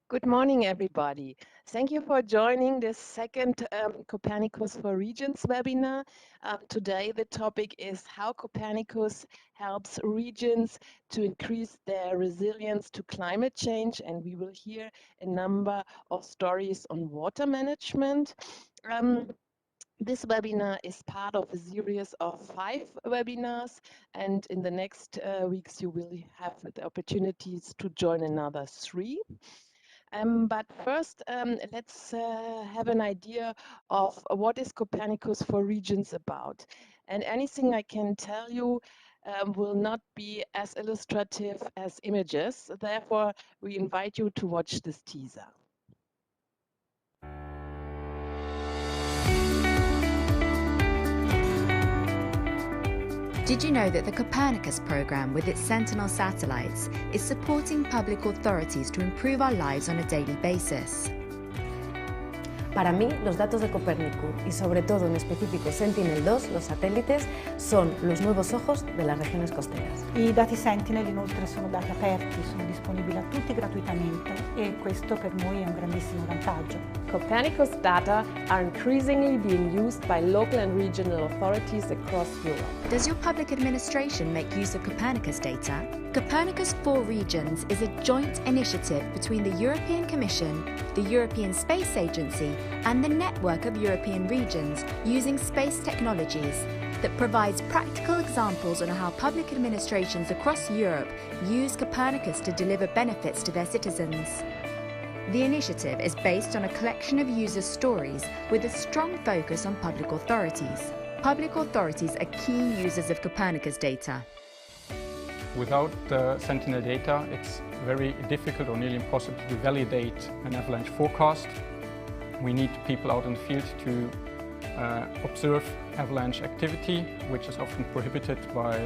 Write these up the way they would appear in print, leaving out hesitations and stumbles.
Good morning, everybody. Thank you for joining this second Copernicus for Regions webinar. Today, the topic is how Copernicus helps regions to increase their resilience to climate change, and we will hear a number of stories on water management. Um, this webinar is part of a series of 5 webinars, and in the next weeks, you will have the opportunities to join another 3. But first, let's have an idea of what is Copernicus for Regions about. And anything I can tell you will not be as illustrative as images. Therefore, we invite you to watch this teaser. Did you know that the Copernicus program with its Sentinel satellites is supporting public authorities to improve our lives on a daily basis? Para mí, los datos de Copernicus y sobre todo en específico Sentinel-2, los satélites, son los nuevos ojos de las regiones costeras. I dati Sentinel inoltre sono dati aperti, sono disponibili a tutti gratuitamente e questo per noi è un grandissimo vantaggio. Copernicus data are increasingly being used by local and regional authorities across Europe. Does your public administration make use of Copernicus data? Copernicus for Regions is a joint initiative between the European Commission, the European Space Agency, and the network of European regions using space technologies that provides practical examples on how public administrations across Europe use Copernicus to deliver benefits to their citizens. The initiative is based on a collection of users' stories with a strong focus on public authorities. Public authorities are key users of Copernicus data. Without Sentinel data, it's very difficult or nearly impossible to validate an avalanche forecast. We need people out in the field to observe avalanche activity, which is often prohibited by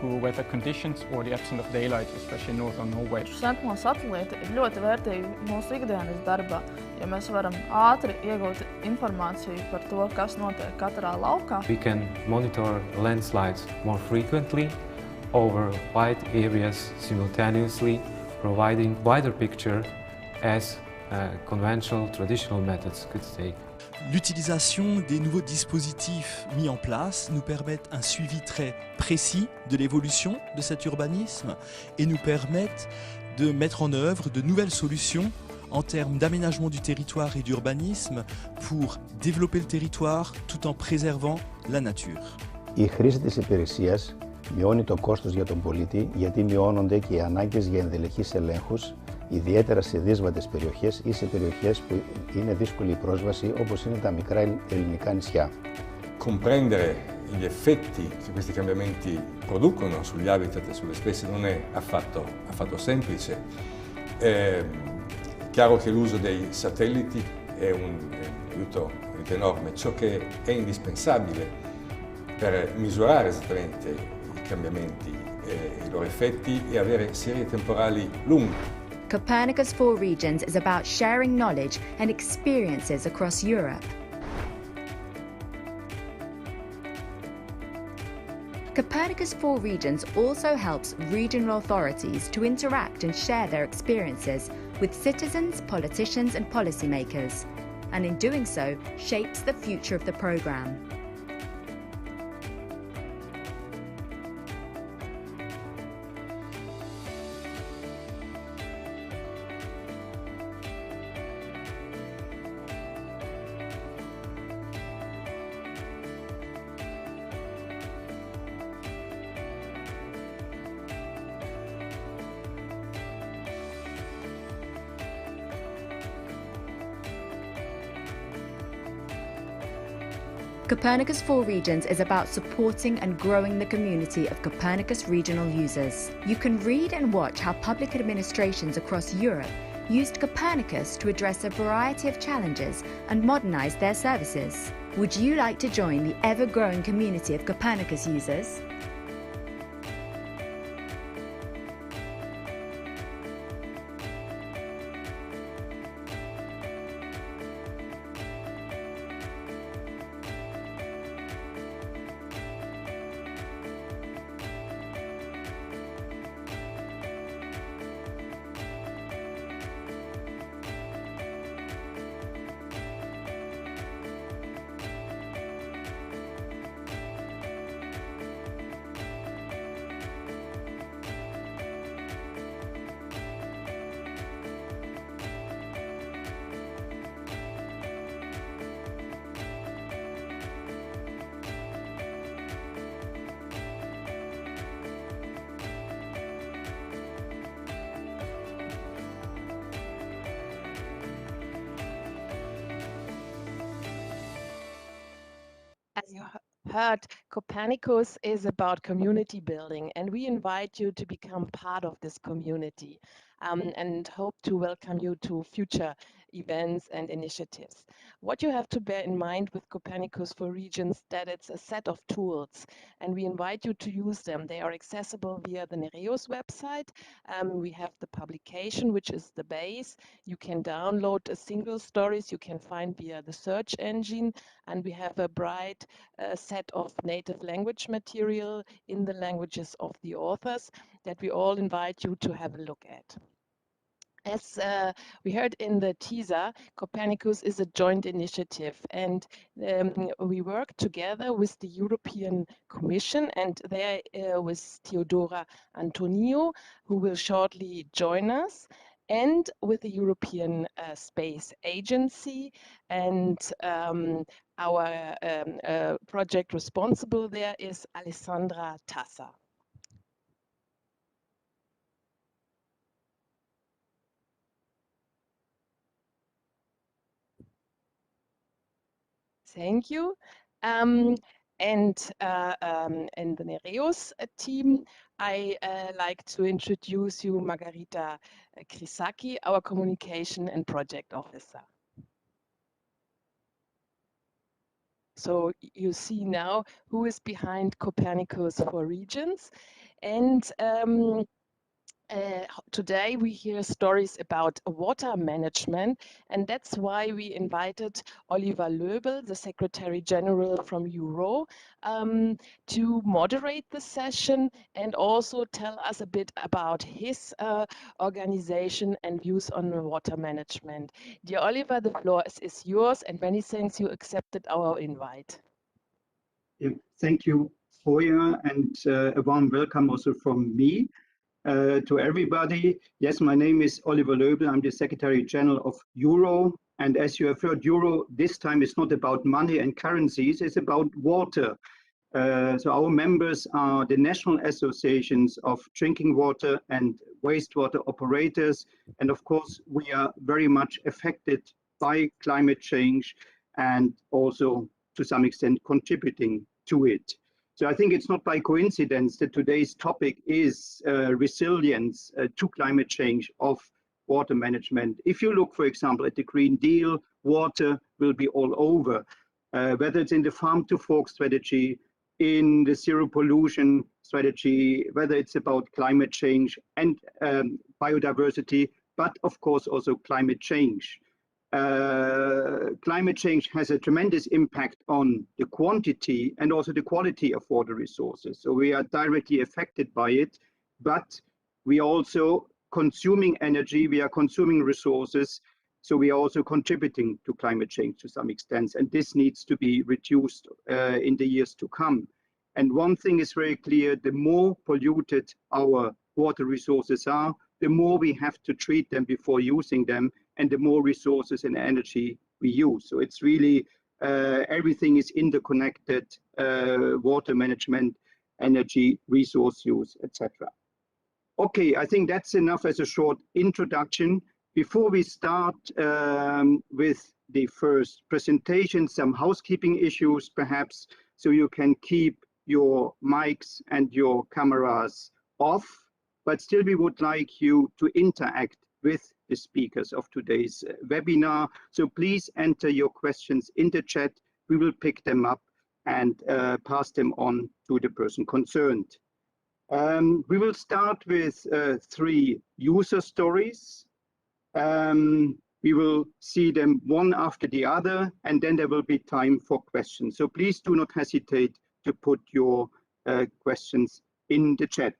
poor weather conditions or the absence of daylight, especially in northern Norway. Sentinel satelīti ir ļoti vērtīgi mūsu ikdienas darbā, jo mēs varam ātri iegūt informāciju par to, kas notiek katrā laukā. We can monitor landslides more frequently over wide areas simultaneously, providing wider picture as conventional, traditional methods could take. L'utilisation des nouveaux dispositifs mis en place nous permettent un suivi très précis de l'évolution de cet urbanisme et nous permettent de mettre en œuvre de nouvelles solutions en termes d'aménagement du territoire et d'urbanisme pour développer le territoire tout en préservant la nature. Η χρήση της υπηρεσίας μειώνει το κόστος για τον πολίτη γιατί μειώνονται και οι ανάγκες για ενδελεχείς ελέγχους, ιδιαίτερα σε δύσβατες περιοχές ή σε περιοχές που είναι δύσκολη η πρόσβαση, όπως είναι τα μικρά ελληνικά νησιά. Comprendere gli effetti che questi cambiamenti producono sugli habitat e sulle specie non è affatto semplice. È chiaro che l'uso dei satelliti è un aiuto enorme. Ciò che è indispensabile per misurare esattamente i cambiamenti e i loro effetti è avere serie temporali lunghe. Copernicus for Regions is about sharing knowledge and experiences across Europe. Copernicus for Regions also helps regional authorities to interact and share their experiences with citizens, politicians and policymakers, and in doing so, shapes the future of the programme. Copernicus for Regions is about supporting and growing the community of Copernicus regional users. You can read and watch how public administrations across Europe used Copernicus to address a variety of challenges and modernize their services. Would you like to join the ever-growing community of Copernicus users? As you heard, Copernicus is about community building, and we invite you to become part of this community and hope to welcome you to future events and initiatives. What you have to bear in mind with Copernicus for Regions that it's a set of tools, and we invite you to use them. They are accessible via the Nereus website. We have the publication, which is the base. You can download single stories you can find via the search engine, and we have a bright set of native language material in the languages of the authors that we all invite you to have a look at. As we heard in the teaser, Copernicus is a joint initiative, and we work together with the European Commission and there with Theodora Antonio, who will shortly join us, and with the European Space Agency. And our project responsible there is Alessandra Tassa. Thank you. And in the Nereus team, I like to introduce you Margarita Krisaki, our communication and project officer. So you see now who is behind Copernicus for Regions. And today we hear stories about water management, and that's why we invited Oliver Löbel, the Secretary General from Euro, to moderate the session and also tell us a bit about his organization and views on water management. Dear Oliver, the floor is yours, and many thanks you accepted our invite. Yeah, thank you, Hoya, and a warm welcome also from me. To everybody. Yes, my name is Oliver Löbel. I'm the Secretary General of Euro. And as you have heard, Euro this time is not about money and currencies, it's about water. So our members are the national associations of drinking water and wastewater operators. And of course, we are very much affected by climate change and also to some extent contributing to it. So I think it's not by coincidence that today's topic is resilience to climate change of water management. If you look, for example, at the Green Deal, water will be all over, whether it's in the farm to fork strategy, in the zero pollution strategy, whether it's about climate change and biodiversity, but of course also climate change. Climate change has a tremendous impact on the quantity and also the quality of water resources. So we are directly affected by it, but we are also consuming energy, we are consuming resources, so we are also contributing to climate change to some extent, and this needs to be reduced in the years to come. And one thing is very clear, the more polluted our water resources are, the more we have to treat them before using them, and the more resources and energy we use. So it's really, everything is interconnected, water management, energy, resource use, etc. Okay, I think that's enough as a short introduction. Before we start with the first presentation, some housekeeping issues perhaps, so you can keep your mics and your cameras off, but still we would like you to interact with the speakers of today's webinar. So please enter your questions in the chat. We will pick them up and pass them on to the person concerned. We will start with 3 user stories. We will see them one after the other, and then there will be time for questions. So please do not hesitate to put your questions in the chat.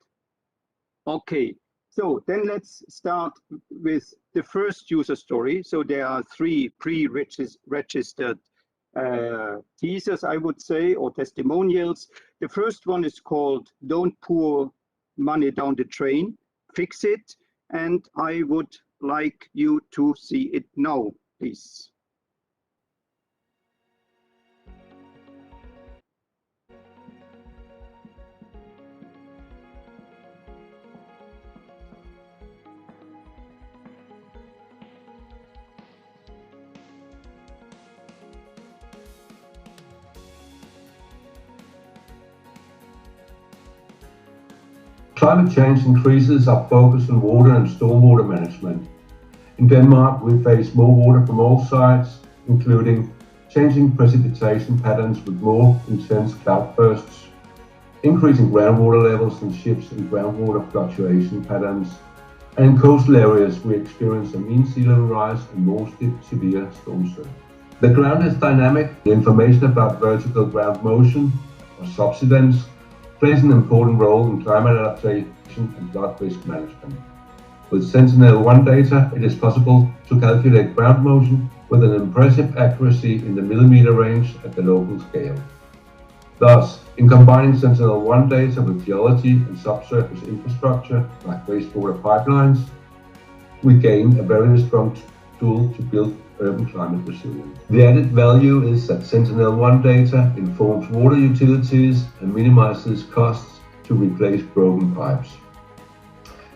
Okay, so then let's start with the first user story. So there are 3 pre-registered teasers, I would say, or testimonials. The first one is called "Don't Pour Money Down the Drain, Fix It," and I would like you to see it now, please. Climate change increases our focus on water and stormwater management. In Denmark, we face more water from all sides, including changing precipitation patterns with more intense cloudbursts, increasing groundwater levels in ships and groundwater fluctuation patterns, and in coastal areas we experience a mean sea level rise and more severe storm surge. The ground is dynamic. The information about vertical ground motion, or subsidence, plays an important role in climate adaptation and flood risk management. With Sentinel-1 data, it is possible to calculate ground motion with an impressive accuracy in the millimeter range at the local scale. Thus, in combining Sentinel-1 data with geology and subsurface infrastructure like wastewater pipelines, we gain a very strong tool to build urban climate resilience. The added value is that Sentinel-1 data informs water utilities and minimizes costs to replace broken pipes.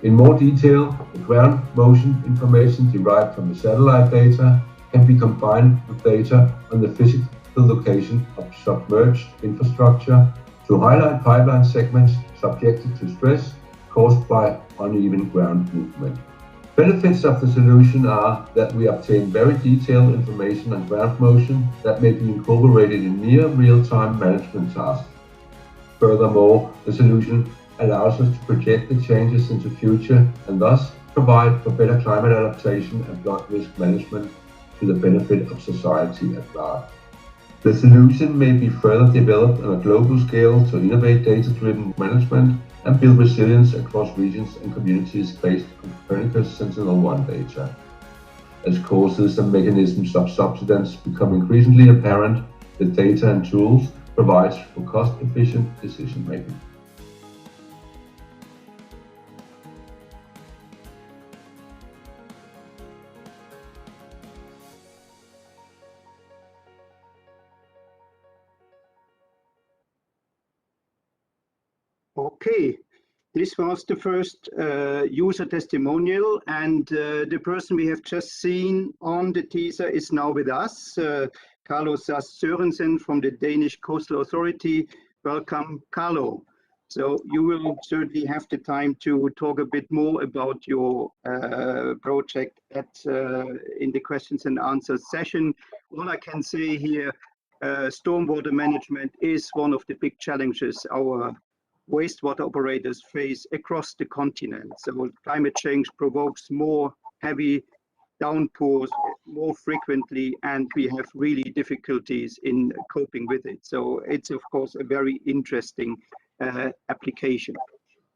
In more detail, the ground motion information derived from the satellite data can be combined with data on the physical location of submerged infrastructure to highlight pipeline segments subjected to stress caused by uneven ground movement. Benefits of the solution are that we obtain very detailed information on ground motion that may be incorporated in near real-time management tasks. Furthermore, the solution allows us to project the changes into future and thus provide for better climate adaptation and flood risk management to the benefit of society at large. The solution may be further developed on a global scale to innovate data-driven management and build resilience across regions and communities based on Copernicus Sentinel-1 data. As causes and mechanisms of subsidence become increasingly apparent, the data and tools provides for cost-efficient decision-making. Okay, this was the first user testimonial, and the person we have just seen on the teaser is now with us, Carlo Sass Sørensen from the Danish Coastal Authority. Welcome, Carlo. So you will certainly have the time to talk a bit more about your project in the questions and answers session. All I can say here, stormwater management is one of the big challenges our wastewater operators face across the continent. So climate change provokes more heavy downpours more frequently, and we have really difficulties in coping with it. So it's of course a very interesting application.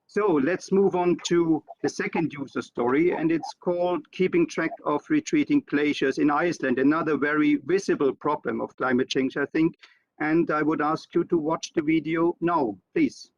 So let's move on to the second user story, and it's called Keeping Track of Retreating Glaciers in Iceland, another very visible problem of climate change, I think. And I would ask you to watch the video now, please.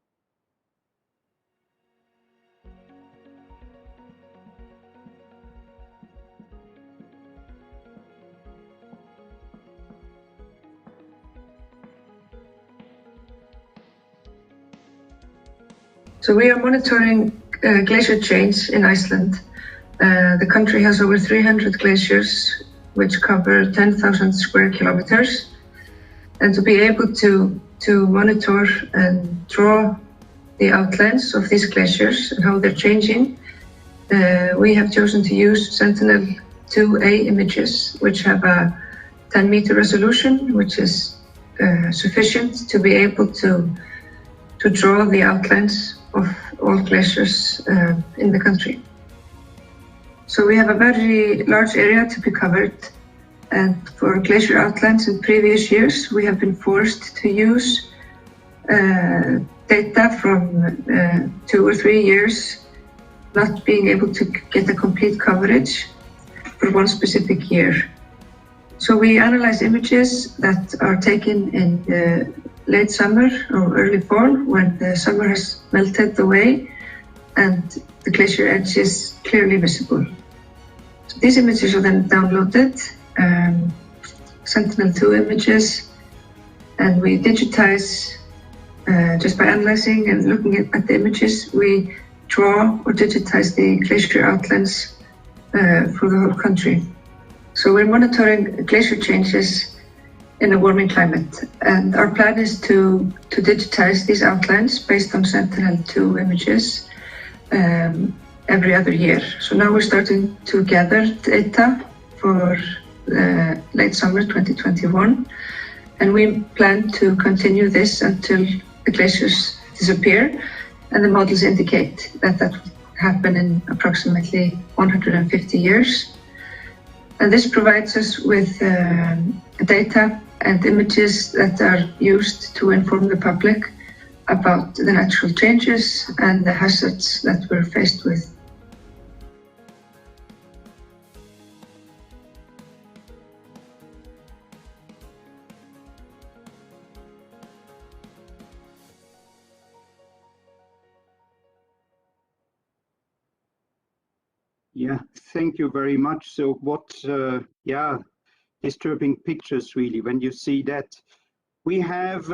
So we are monitoring glacier change in Iceland. The country has over 300 glaciers, which cover 10,000 square kilometers. And to be able to monitor and draw the outlines of these glaciers and how they're changing, we have chosen to use Sentinel-2A images, which have a 10-meter resolution, which is sufficient to be able to draw the outlines of all glaciers in the country. So we have a very large area to be covered, and for glacier outlines in previous years we have been forced to use data from 2 or 3 years, not being able to get a complete coverage for one specific year. So we analyze images that are taken in late summer or early fall, when the summer has melted away and the glacier edge is clearly visible. So these images are then downloaded, Sentinel-2 images, and we digitize, just by analyzing and looking at the images, we draw or digitize the glacier outlines for the whole country. So we're monitoring glacier changes in a warming climate, and our plan is to digitize these outlines based on Sentinel-2 images every other year. So now we're starting to gather data for late summer 2021, and we plan to continue this until the glaciers disappear, and the models indicate that that will happen in approximately 150 years. And this provides us with data and images that are used to inform the public about the natural changes and the hazards that we're faced with. Yeah, thank you very much. So what, disturbing pictures really when you see that. We have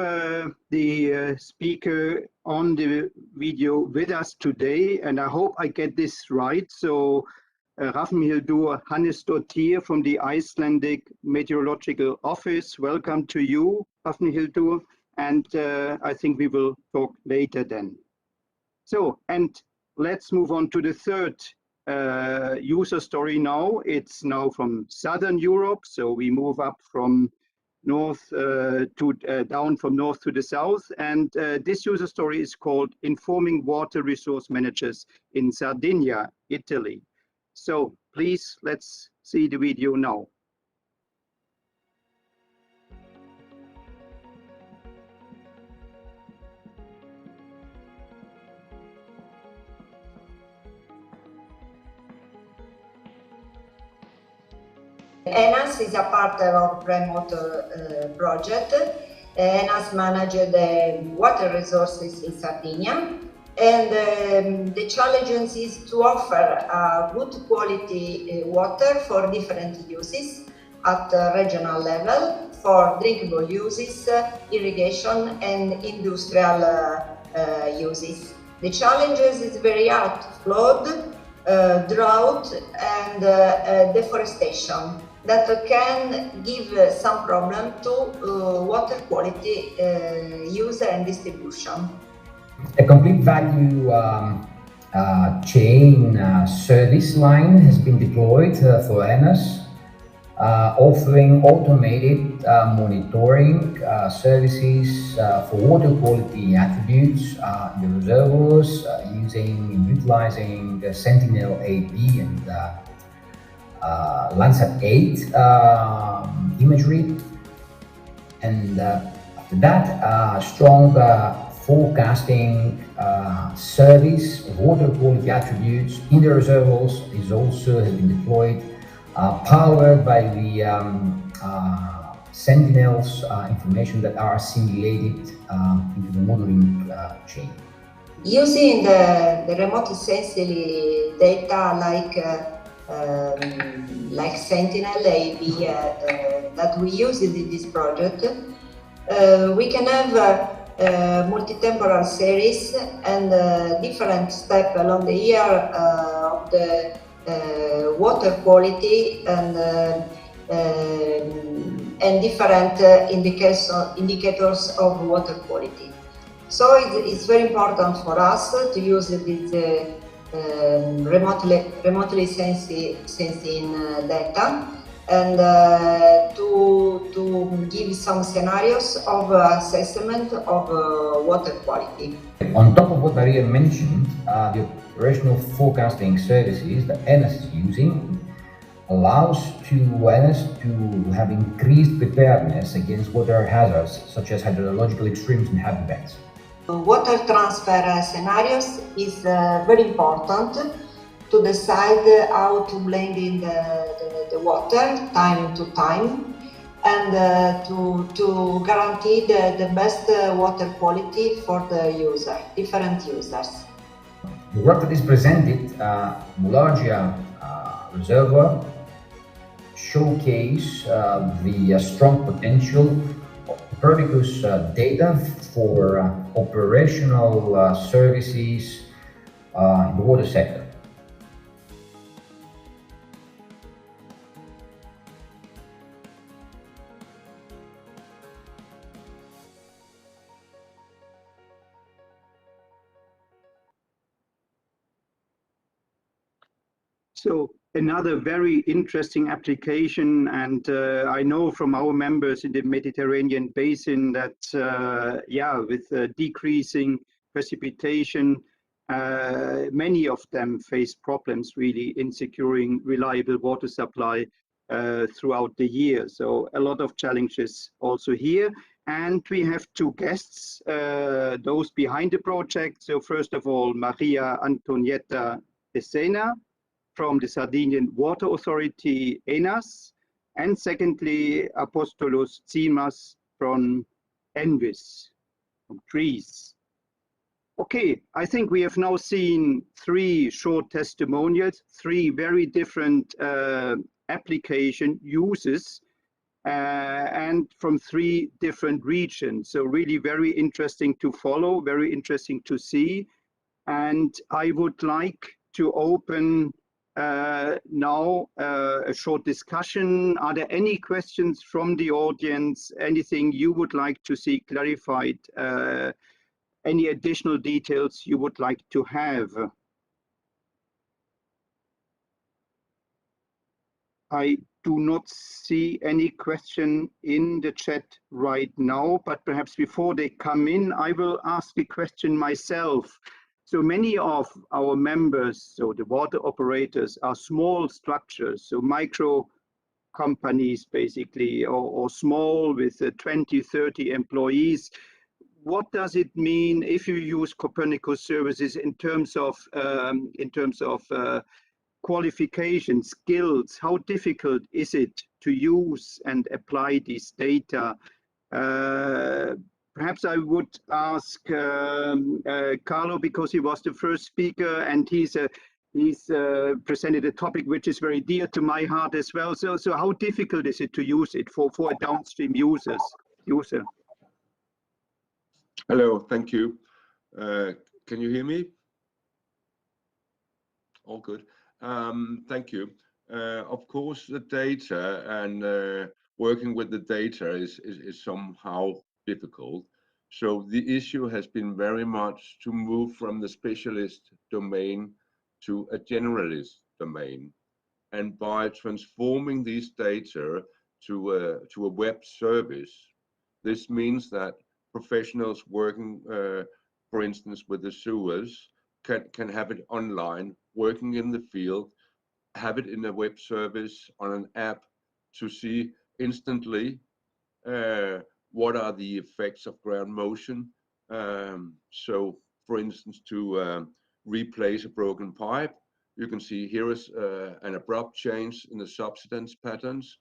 the speaker on the video with us today, and I hope I get this right. So Hrafnhildur Hannesdottir from the Icelandic Meteorological Office. Welcome to you, Hrafnhildur, and I think we will talk later then. So, and let's move on to the third user story now. It's now from Southern Europe, so we move up from north down from north to the south, and this user story is called Informing Water Resource Managers in Sardinia, Italy. So please, let's see the video now. ENAS is a partner of remote project. ENAS manages the water resources in Sardinia, and the challenge is to offer good quality water for different uses at regional level, for drinkable uses, irrigation and industrial uses. The challenges is very hard: flood, drought and deforestation that can give some problem to water quality use and distribution. A complete value chain service line has been deployed for ENAS, offering automated monitoring services for water quality attributes in the reservoirs, utilizing Sentinel-AB and Landsat 8 imagery, and after that, strong forecasting service of water quality attributes in the reservoirs has been deployed, powered by the Sentinel's information that are assimilated into the modeling chain. Using the remote sensing data like Sentinel-AB that we use in this project, we can have multi-temporal series and different steps along the year of the water quality and different indicators of water quality. So it's very important for us to use this remotely sensing data and to give some scenarios of assessment of water quality. On top of what Maria mentioned, the operational forecasting services that ENAS is using allows to ENAS to have increased preparedness against water hazards such as hydrological extremes and heavy events. Water transfer scenarios is very important to decide how to blend in the water time to time and to guarantee the best water quality for the user, different users. The work that is presented, Mulargia Reservoir, showcase the strong potential of Copernicus data for operational services in the water sector. So another very interesting application, and I know from our members in the Mediterranean basin that, with decreasing precipitation, many of them face problems really in securing reliable water supply throughout the year. So a lot of challenges also here. And we have two guests, those behind the project. So first of all, Maria Antonietta Esena, from the Sardinian Water Authority, ENAS, and secondly, Apostolos Tsimas from ENVIS, from Greece. Okay, I think we have now seen three short testimonials, three very different application uses, and from three different regions. So really very interesting to follow, very interesting to see. And I would like to open now a short discussion. Are there any questions from the audience? Anything you would like to see clarified? Any additional details you would like to have? I do not see any question in the chat right now, but perhaps before they come in, I will ask a question myself. So many of our members, so the water operators, are small structures, so micro companies basically, or small with 20, 30 employees. What does it mean if you use Copernicus services in terms of qualifications, skills? How difficult is it to use and apply this data? Perhaps I would ask Carlo, because he was the first speaker and he's presented a topic which is very dear to my heart as well. So how difficult is it to use it for a downstream user? Hello, thank you. Can you hear me? All good. Thank you. Of course, the data and working with the data is somehow difficult. So the issue has been very much to move from the specialist domain to a generalist domain. And by transforming these data to a web service, this means that professionals working, for instance, with the sewers can have it online, working in the field, have it in a web service on an app to see instantly what are the effects of ground motion. So, for instance, to replace a broken pipe, you can see here is an abrupt change in the subsidence patterns,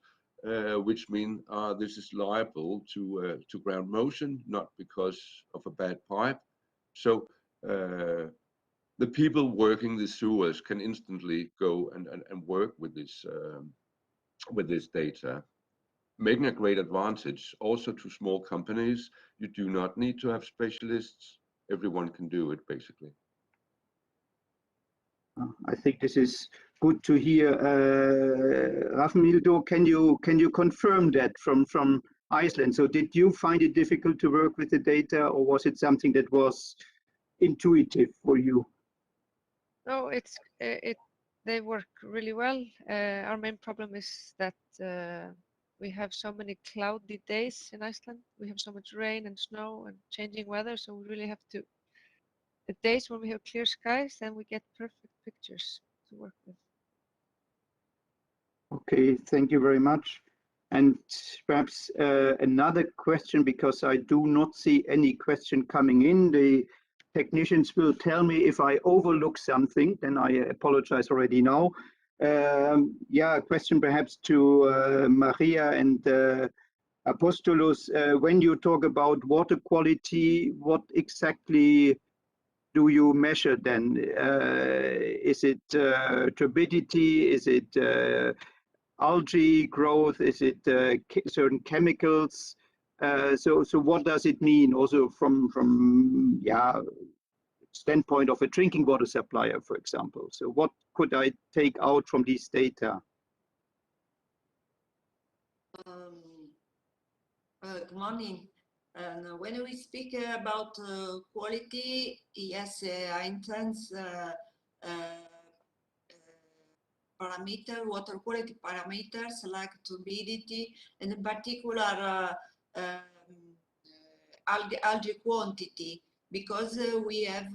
which mean this is liable to ground motion, not because of a bad pipe. So the people working the sewers can instantly go and work with this data, making a great advantage also to small companies. You do not need to have specialists. Everyone can do it, basically. I think this is good to hear. Rafmildo, can you confirm that from Iceland? So did you find it difficult to work with the data, or was it something that was intuitive for you? No, they work really well. Our main problem is that we have so many cloudy days in Iceland. We have so much rain and snow and changing weather, so we really have to. The days when we have clear skies, then we get perfect pictures to work with. Okay, thank you very much. And perhaps another question, because I do not see any question coming in. The technicians will tell me if I overlook something, then I apologize already now. A question perhaps to Maria and Apostolos. When you talk about water quality, what exactly do you measure then? Is it turbidity? Is it algae growth? Is it certain chemicals? So what does it mean also from standpoint of a drinking water supplier, for example? So what could I take out from these data? Good morning. And when we speak about quality, yes, I intend parameter, water quality parameters like turbidity, and in particular algae quantity, because we have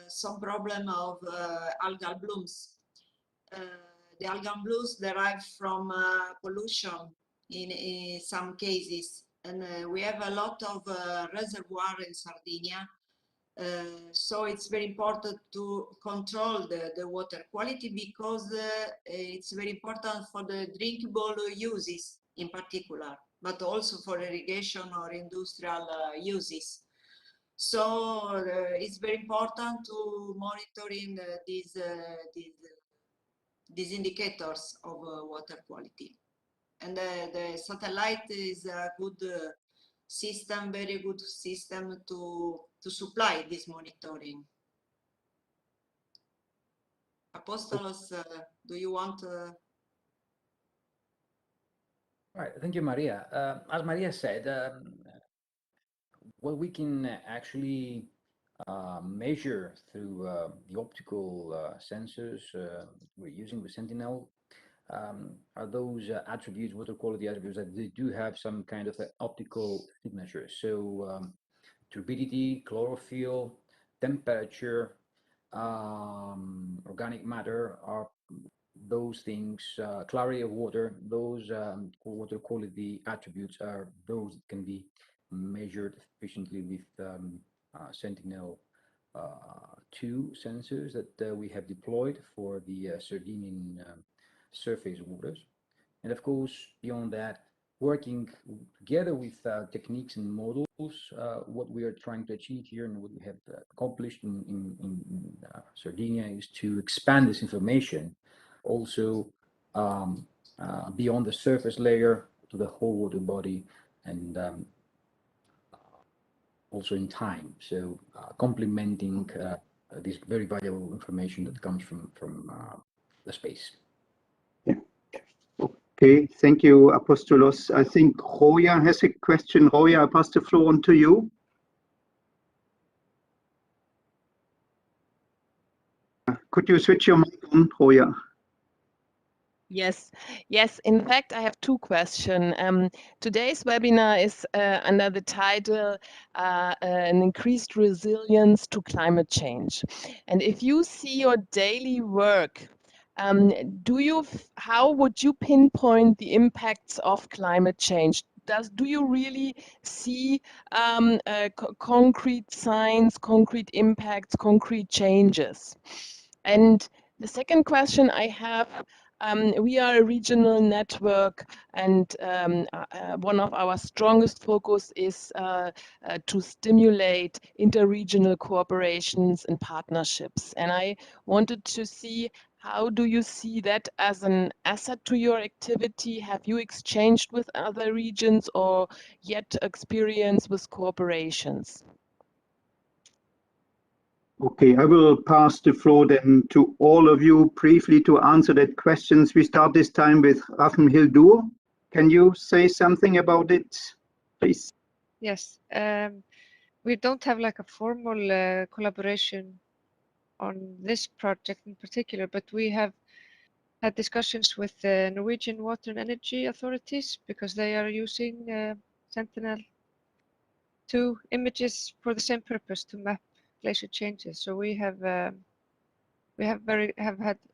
some problem of algal blooms. The algal blooms derive from pollution in some cases, and we have a lot of reservoir in Sardinia. So it's very important to control the water quality, because it's very important for the drinkable uses in particular, but also for irrigation or industrial uses. So it's very important to monitoring these indicators of water quality. And the satellite is a good system, very good system to supply this monitoring. Apostolos, do you want Right, thank you, Maria. As Maria said, what we can actually measure through the optical sensors we're using with Sentinel are those attributes, water quality attributes, that they do have some kind of optical signature. So turbidity, chlorophyll, temperature, organic matter are those things, clarity of water, those water quality attributes are those that can be measured efficiently with Sentinel 2 sensors that we have deployed for the Sardinian surface waters. And of course, beyond that, working together with techniques and models, what we are trying to achieve here and what we have accomplished in Sardinia is to expand this information also beyond the surface layer to the whole water body, and also in time. So complementing this very valuable information that comes from the space. Okay, thank you, Apostolos. I think Roya has a question. Roya, I pass the floor on to you. Could you switch your mic on, Roya? Yes, yes. In fact, I have two questions. Today's webinar is under the title An Increased Resilience to Climate Change. And if you see your daily work, how would you pinpoint the impacts of climate change? Do you really see concrete signs, concrete impacts, concrete changes? And the second question I have, we are a regional network, and one of our strongest focus is to stimulate interregional cooperations and partnerships. And I wanted to see, how do you see that as an asset to your activity? Have you exchanged with other regions or yet experience with cooperations? Okay, I will pass the floor then to all of you briefly to answer that questions. We start this time with Rafim Hildur. Can you say something about it, please? Yes, we don't have like a formal collaboration on this project in particular, but we have had discussions with the Norwegian Water and Energy authorities, because they are using Sentinel-2 images for the same purpose, to map glacier changes. So we have had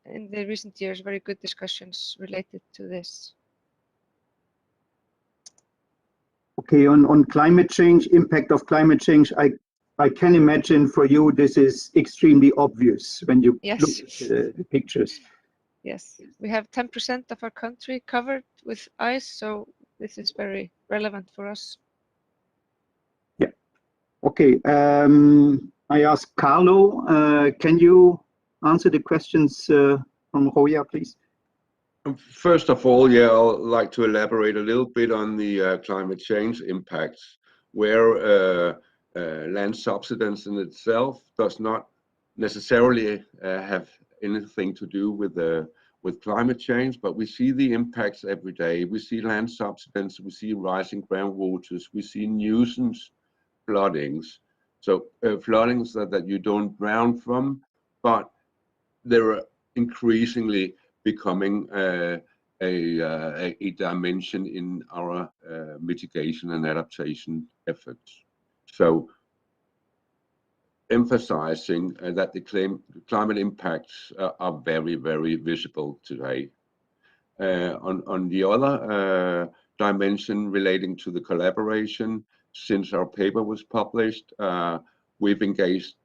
in the recent years very good discussions related to this. Okay, on climate change, impact of climate change, I can imagine for you this is extremely obvious when you look at the pictures. Yes, we have 10% of our country covered with ice, so this is very relevant for us. Yeah. Okay. I ask Carlo, can you answer the questions from Roya, please? First of all, yeah, I'd like to elaborate a little bit on the climate change impacts, where land subsidence in itself does not necessarily have anything to do with climate change, but we see the impacts every day. We see land subsidence, we see rising groundwaters, we see nuisance floodings. So floodings that you don't drown from, but there are increasingly becoming a dimension in our mitigation and adaptation efforts. So emphasizing that the climate impacts are very, very visible today. On the other dimension relating to the collaboration, since our paper was published, we've engaged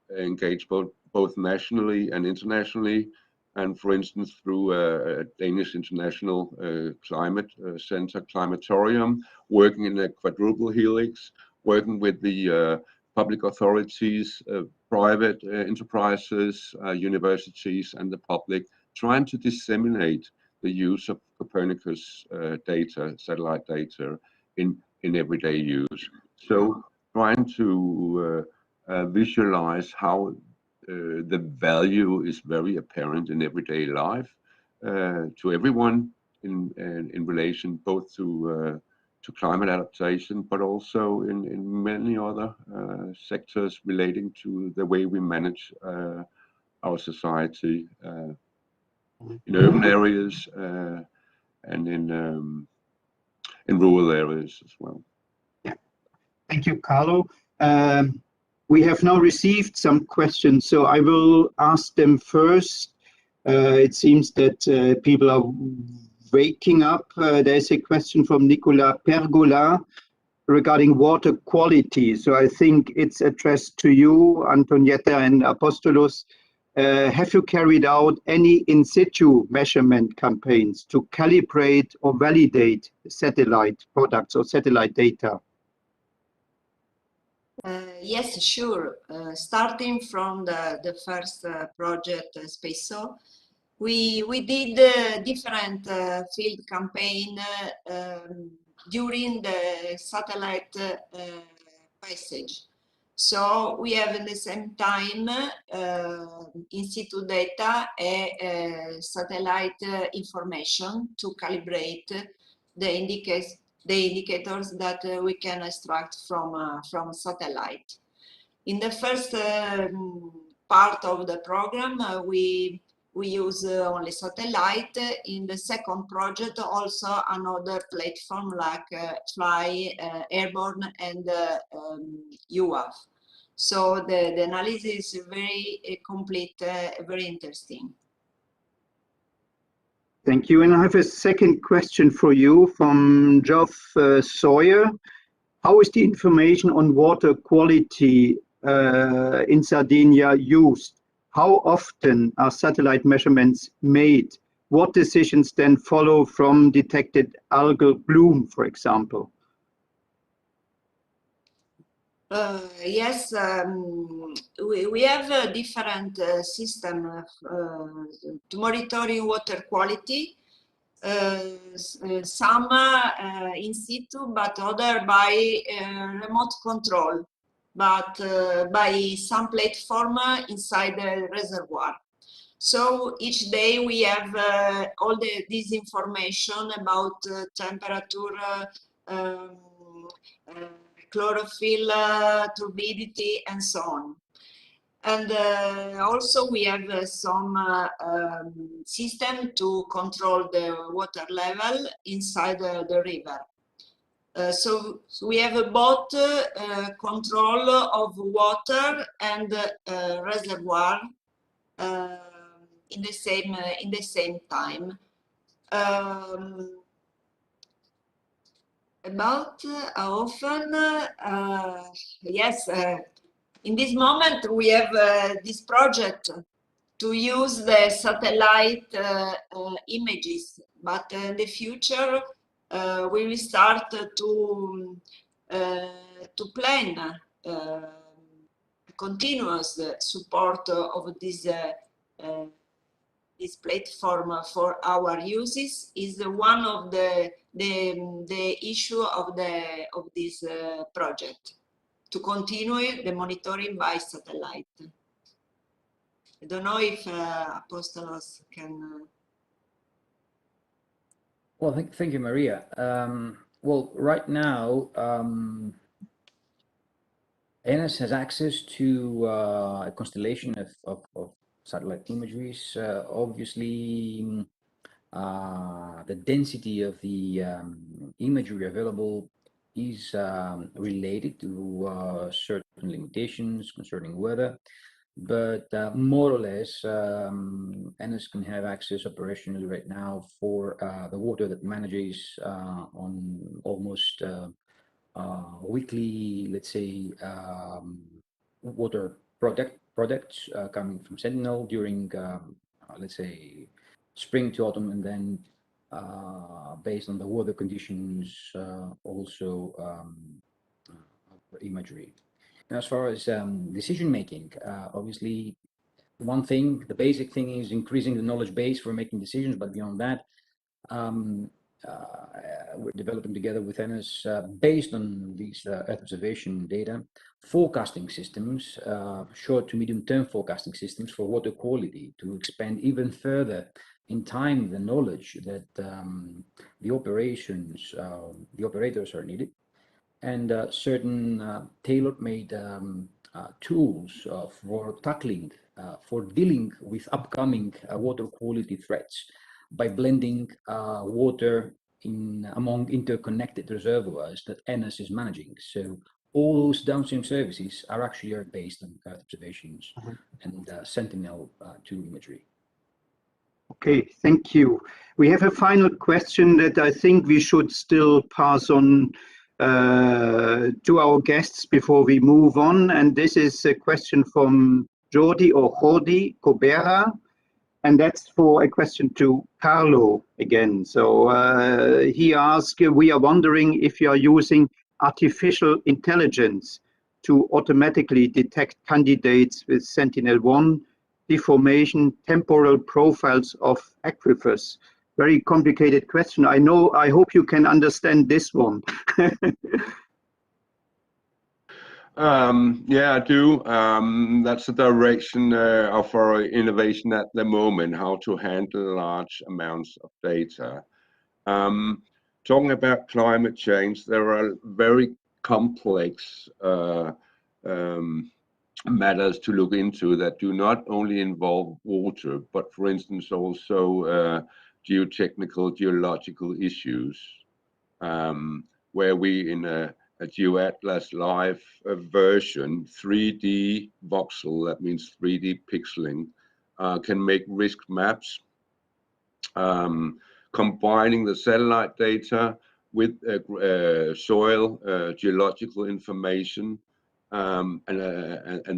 both nationally and internationally, and for instance through a Danish International Climate Center, Climatorium, working in a quadruple helix, working with the public authorities, private enterprises, universities, and the public, trying to disseminate the use of Copernicus data, satellite data, in everyday use. So trying to visualize how the value is very apparent in everyday life to everyone in relation both to climate adaptation, but also in many other sectors relating to the way we manage our society in urban areas and in rural areas as well. Yeah, thank you, Carlo. We have now received some questions, so I will ask them first. It seems that people are waking up. There's a question from Nicola Pergola regarding water quality. So I think it's addressed to you, Antonietta and Apostolos. Have you carried out any in situ measurement campaigns to calibrate or validate satellite products or satellite data? Yes, sure. Starting from the first project, SpaceO, we did different field campaign during the satellite passage. So we have at the same time in situ data and satellite information to calibrate the indicators that we can extract from satellite. In the first part of the program, we use only satellite. In the second project, also another platform like Fly, Airborne, and UAV. So the analysis is very complete, very interesting. Thank you. And I have a second question for you from Geoff Sawyer. How is the information on water quality in Sardinia used? How often are satellite measurements made? What decisions then follow from detected algal bloom, for example? Yes, we have a different system to monitoring water quality. Some in situ, but other by remote control, but by some platform inside the reservoir. So each day we have all this information about temperature, chlorophyll, turbidity, and so on. And also we have some system to control the water level inside the river. So we have both control of water and reservoir in the same time. About how often, yes, in this moment we have this project to use the satellite images, but in the future we will start to plan continuous support of this platform for our uses is one of the issue of this project, to continue the monitoring by satellite. I don't know if Apostolos can. Well, thank you, Maria. Well, right now, ENS has access to a constellation of satellite imageries. Obviously, The density of the imagery available is related to certain limitations concerning weather, but more or less, NS can have access operationally right now for the water that manages on almost weekly, let's say, water products coming from Sentinel during, let's say, spring to autumn, and then based on the weather conditions, also imagery. And as far as decision making, obviously, one thing, the basic thing is increasing the knowledge base for making decisions, but beyond that, we're developing together with NS, based on these Earth observation data, forecasting systems, short to medium term forecasting systems for water quality to expand even further in time the knowledge that the operators are needed, and certain tailor-made tools for tackling, for dealing with upcoming water quality threats by blending water among interconnected reservoirs that NS is managing. So all those downstream services are actually based on Earth observations and Sentinel-2 imagery. Okay, thank you. We have a final question that I think we should still pass on to our guests before we move on. And this is a question from Jordi Cobera. And that's for a question to Carlo again. So he asked, we are wondering if you are using artificial intelligence to automatically detect candidates with Sentinel-1 deformation, temporal profiles of aquifers. Very complicated question. I hope you can understand this one. Yeah, I do. That's the direction of our innovation at the moment, how to handle large amounts of data. Talking about climate change, there are very complex matters to look into that do not only involve water, but for instance also geological issues, where we in a GeoAtlas Live version, 3D voxel, that means 3D pixeling, can make risk maps, combining the satellite data with soil geological information, and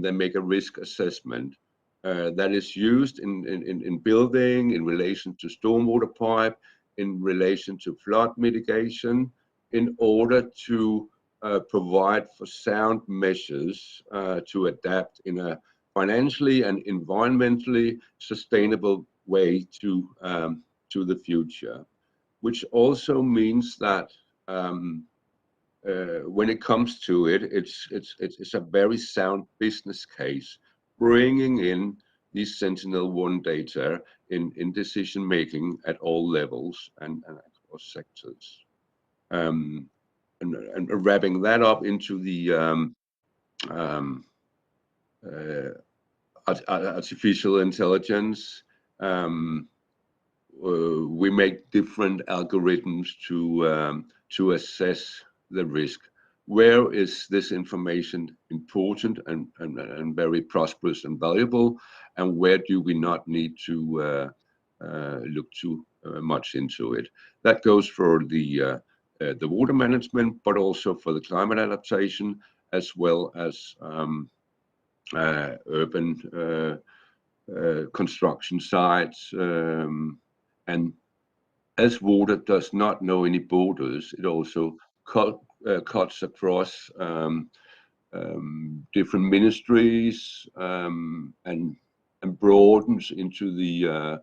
then make a risk assessment that is used in building, in relation to stormwater pipe, in relation to flood mitigation, in order to provide for sound measures to adapt in a financially and environmentally sustainable way to the future, which also means that when it comes to it, it's a very sound business case, bringing in these Sentinel-1 data in decision making at all levels and across sectors. And wrapping that up into the artificial intelligence, we make different algorithms to assess the risk. Where is this information important and very prosperous and valuable, and where do we not need to look too much into it? That goes for the water management, but also for the climate adaptation, as well as urban construction sites. And as water does not know any borders, it also cuts across different ministries and broadens into the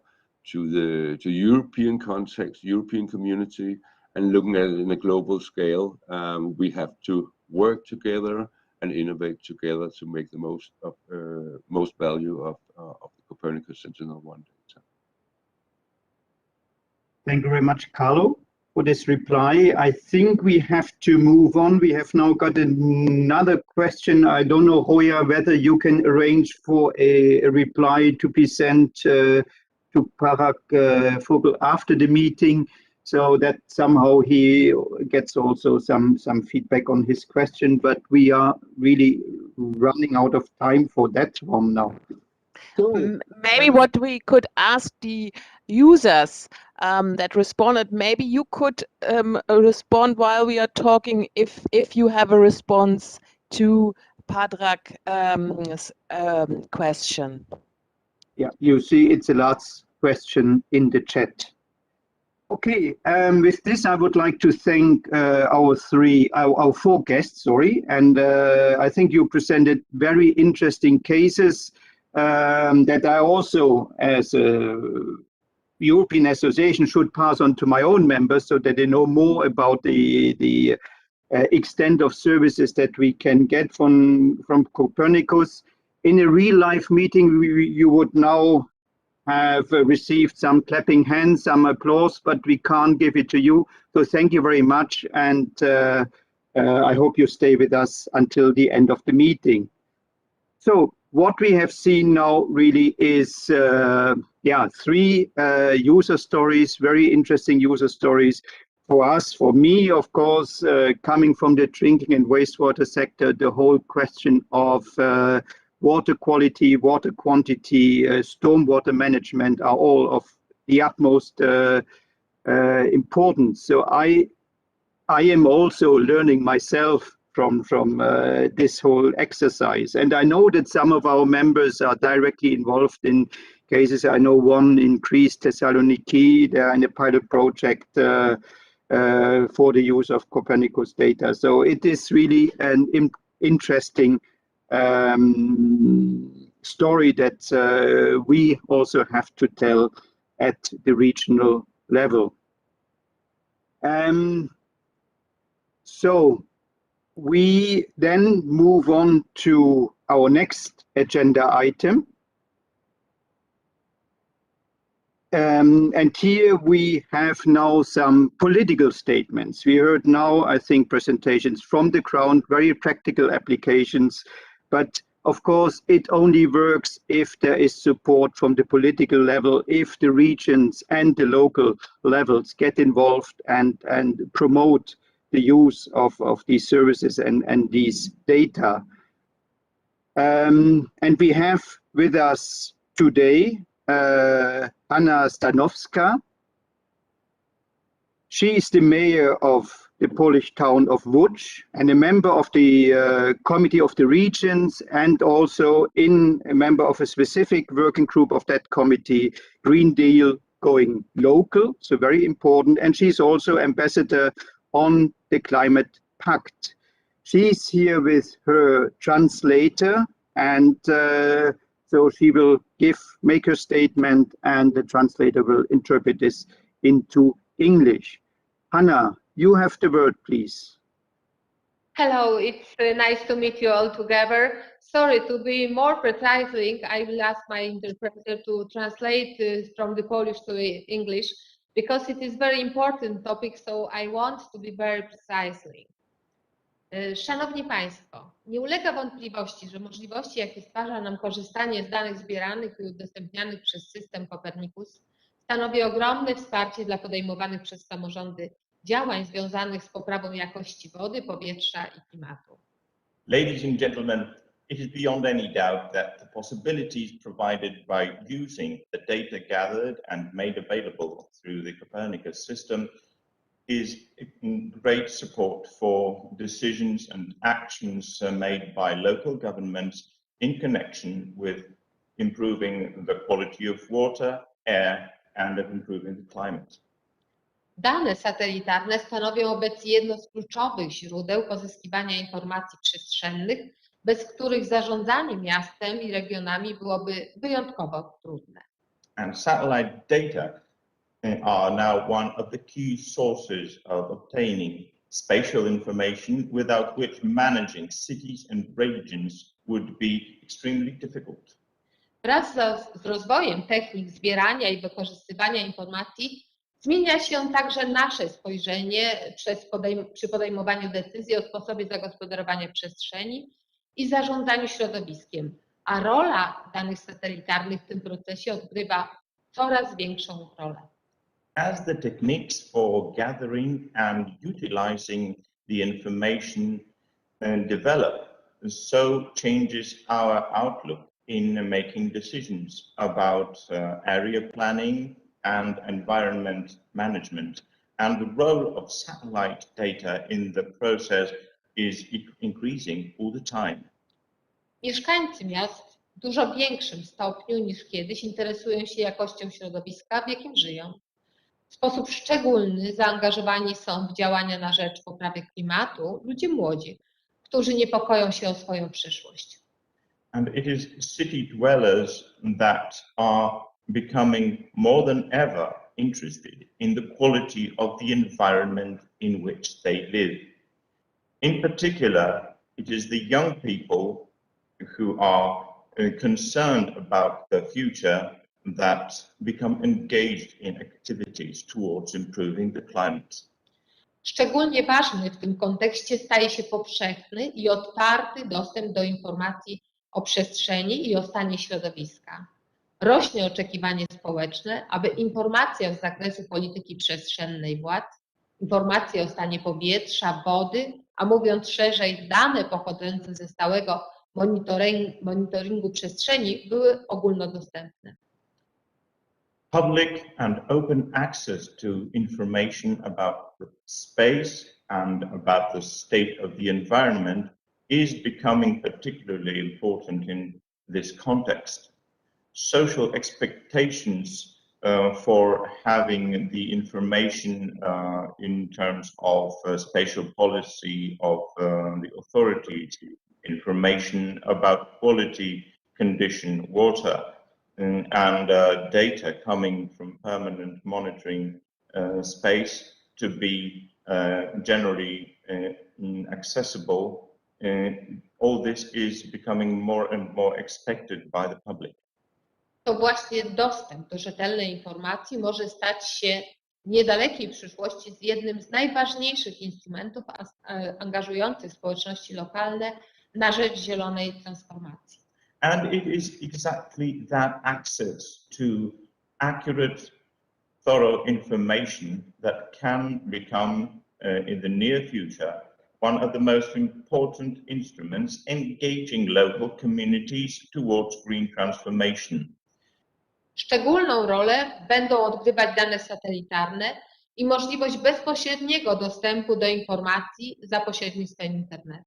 European context, European community. And looking at it in a global scale, we have to work together and innovate together to make the most value of the Copernicus Sentinel-1 data. Thank you very much, Carlo, for this reply. I think we have to move on. We have now got another question. I don't know, Hoya, whether you can arrange for a reply to be sent to to Parag Vogel after the meeting, so that somehow he gets also some feedback on his question. But we are really running out of time for that one now. So, maybe what we could ask the users that responded, maybe you could respond while we are talking if you have a response to Padrag's question. Yeah, you see it's the last question in the chat. Okay, with this I would like to thank our four guests, sorry, and I think you presented very interesting cases that I also, as a European association, should pass on to my own members so that they know more about the extent of services that we can get from Copernicus. In a real life meeting, you would now have received some clapping hands, some applause, but we can't give it to you. So thank you very much, and I hope you stay with us until the end of the meeting. So what we have seen now really is, three user stories, very interesting user stories for us, for me, of course, coming from the drinking and wastewater sector, the whole question of water quality, water quantity, stormwater management are all of the utmost importance. So I am also learning myself from this whole exercise. And I know that some of our members are directly involved in cases. I know one in Greece, Thessaloniki, they are in a pilot project for the use of Copernicus data. So it is really an interesting story that we also have to tell at the regional level. So we then move on to our next agenda item. And here we have now some political statements. We heard now, I think, presentations from the ground, very practical applications. But of course, it only works if there is support from the political level, if the regions and the local levels get involved and promote the use of these services and these data. And we have with us today Anna Stanowska. She is the mayor of the Polish town of Łódź and a member of the Committee of the Regions, and also a member of a specific working group of that committee, Green Deal Going Local, so very important. And she's also ambassador on the Climate Pact. She's here with her translator, and so she will make her statement, and the translator will interpret this into English. Hannah, you have the word, please. Hello, it's nice to meet you all together. Sorry, to be more precisely, I will ask my interpreter to translate from the Polish to English, because it is very important topic, so I want to be very precisely. Szanowni Państwo, nie ulega wątpliwości, że możliwości, jakie stwarza nam korzystanie z danych zbieranych i udostępnianych przez system Copernicus, stanowi ogromne wsparcie dla podejmowanych przez samorządy działań związanych z poprawą jakości wody, powietrza i klimatu. Ladies and gentlemen, it is beyond any doubt that the possibilities provided by using the data gathered and made available through the Copernicus system is great support for decisions and actions made by local governments in connection with improving the quality of water, air, and of improving the climate. Dane satelitarne stanowią obecnie jedno z kluczowych źródeł pozyskiwania informacji przestrzennych, bez których zarządzanie miastem i regionami byłoby wyjątkowo trudne. And satellite data are now one of the key sources of obtaining spatial information, without which managing cities and regions would be extremely difficult. Wraz z rozwojem technik zbierania i wykorzystywania informacji zmienia się także nasze spojrzenie przy podejmowaniu decyzji o sposobie zagospodarowania przestrzeni i zarządzaniu środowiskiem, a rola danych satelitarnych w tym procesie odgrywa coraz większą rolę. As the techniques for gathering and utilizing the information develop, so changes our outlook in making decisions about area planning and environment management. And the role of satellite data in the process is increasing all the time. Mieszkańcy miast w dużo większym stopniu niż kiedyś interesują się jakością środowiska, w jakim żyją. W sposób szczególny zaangażowani są w działania na rzecz poprawy klimatu ludzie młodzi, którzy niepokoją się o swoją przyszłość. And it is city dwellers that are becoming more than ever interested in the quality of the environment in which they live. In particular, it is the young people who are concerned about the future that become engaged in activities towards improving the climate. Szczególnie ważny w tym kontekście staje się powszechny i otwarty dostęp do informacji o przestrzeni i o stanie środowiska. Rośnie oczekiwanie społeczne, aby informacja z zakresu polityki przestrzennej władz, informacje o stanie powietrza, wody, a mówiąc szerzej, dane pochodzące ze stałego monitoringu przestrzeni były ogólnodostępne. Public and open access to information about the space and about the state of the environment is becoming particularly important in this context. Social expectations for having the information in terms of spatial policy of the authorities, information about quality, condition, water, and data coming from permanent monitoring space to be generally accessible. All this is becoming more and more expected by the public. To właśnie dostęp do rzetelnej informacji może stać się w niedalekiej przyszłości z jednym z najważniejszych instrumentów angażujących społeczności lokalne na rzecz zielonej transformacji. And it is exactly that access to accurate, thorough information that can become, in the near future, one of the most important instruments engaging local communities towards green transformation. Szczególną rolę będą odgrywać dane satelitarne i możliwość bezpośredniego dostępu do informacji za pośrednictwem internetu.